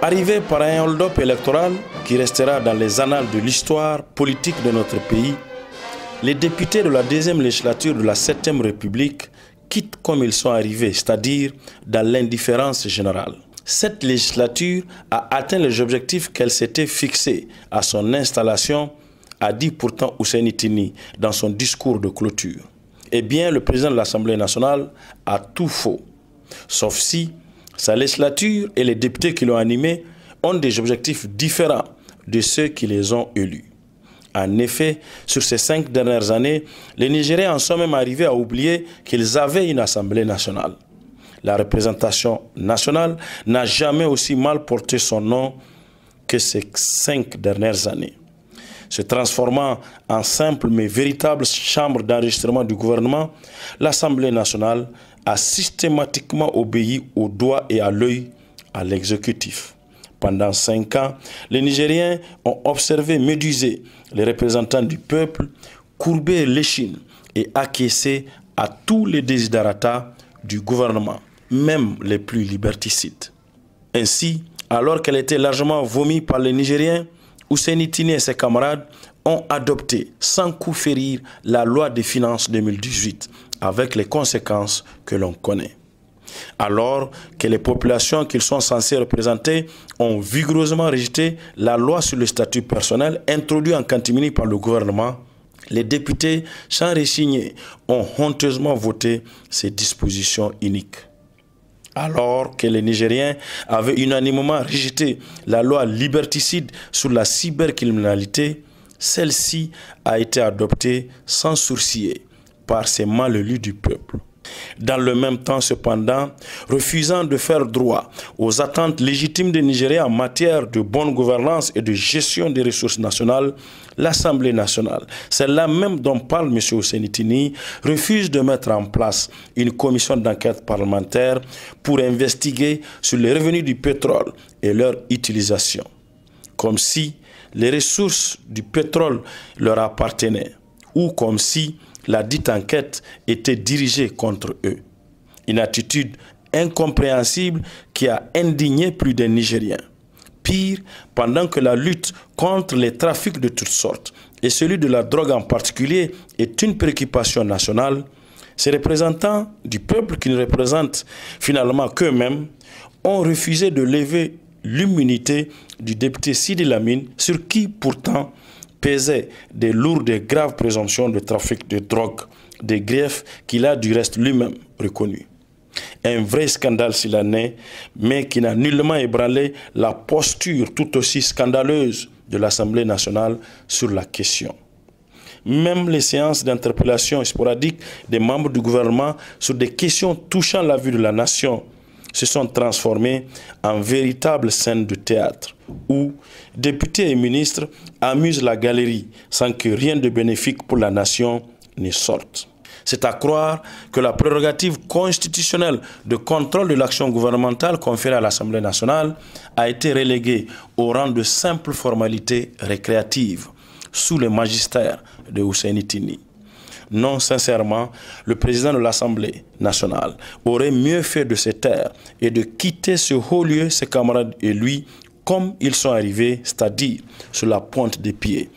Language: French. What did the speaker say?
Arrivé par un hold-up électoral qui restera dans les annales de l'histoire politique de notre pays, les députés de la deuxième législature de la 7e République quittent comme ils sont arrivés, c'est-à-dire dans l'indifférence générale. Cette législature a atteint les objectifs qu'elle s'était fixés à son installation, a dit pourtant Husseini Tini dans son discours de clôture. Eh bien, le président de l'Assemblée nationale a tout faux, sauf si sa législature et les députés qui l'ont animée ont des objectifs différents de ceux qui les ont élus. En effet, sur ces 5 dernières années, les Nigériens en sont même arrivés à oublier qu'ils avaient une Assemblée nationale. La représentation nationale n'a jamais aussi mal porté son nom que ces 5 dernières années. Se transformant en simple mais véritable chambre d'enregistrement du gouvernement, l'Assemblée nationale a systématiquement obéi au doigt et à l'œil à l'exécutif. Pendant 5 ans, les Nigériens ont observé méduser les représentants du peuple, courber l'échine et acquiescer à tous les desiderata du gouvernement, même les plus liberticides. Ainsi, alors qu'elle était largement vomi par les Nigériens, Husseini Tini et ses camarades ont adopté sans coup férir la loi des finances 2018 avec les conséquences que l'on connaît. Alors que les populations qu'ils sont censés représenter ont vigoureusement rejeté la loi sur le statut personnel introduite en catimini par le gouvernement, les députés, sans résigner, ont honteusement voté ces dispositions iniques. Alors que les Nigériens avaient unanimement rejeté la loi liberticide sur la cybercriminalité, celle-ci a été adoptée sans sourciller par ces malélus du peuple. Dans le même temps, cependant, refusant de faire droit aux attentes légitimes des Nigériens en matière de bonne gouvernance et de gestion des ressources nationales, l'Assemblée nationale, celle-là même dont parle M. Husseini Tini, refuse de mettre en place une commission d'enquête parlementaire pour investiguer sur les revenus du pétrole et leur utilisation. Comme si les ressources du pétrole leur appartenaient, ou comme si la dite enquête était dirigée contre eux. Une attitude incompréhensible qui a indigné plus des Nigériens. Pire, pendant que la lutte contre les trafics de toutes sortes, et celui de la drogue en particulier, est une préoccupation nationale, ces représentants du peuple qui ne représentent finalement qu'eux-mêmes ont refusé de lever l'immunité du député Sidi Lamine, sur qui pourtant pesait des lourdes et graves présomptions de trafic de drogue, des griefs qu'il a du reste lui-même reconnus. Un vrai scandale s'il en est, mais qui n'a nullement ébranlé la posture tout aussi scandaleuse de l'Assemblée nationale sur la question. Même les séances d'interpellation sporadiques des membres du gouvernement sur des questions touchant la vie de la nation se sont transformées en véritables scènes de théâtre où députés et ministres amusent la galerie sans que rien de bénéfique pour la nation ne sorte. C'est à croire que la prérogative constitutionnelle de contrôle de l'action gouvernementale conférée à l'Assemblée nationale a été reléguée au rang de simple formalité récréative sous le magistère de Husseini Tini. Non, sincèrement, le président de l'Assemblée nationale aurait mieux fait de se taire et de quitter ce haut lieu, ses camarades et lui, comme ils sont arrivés, c'est-à-dire sur la pointe des pieds,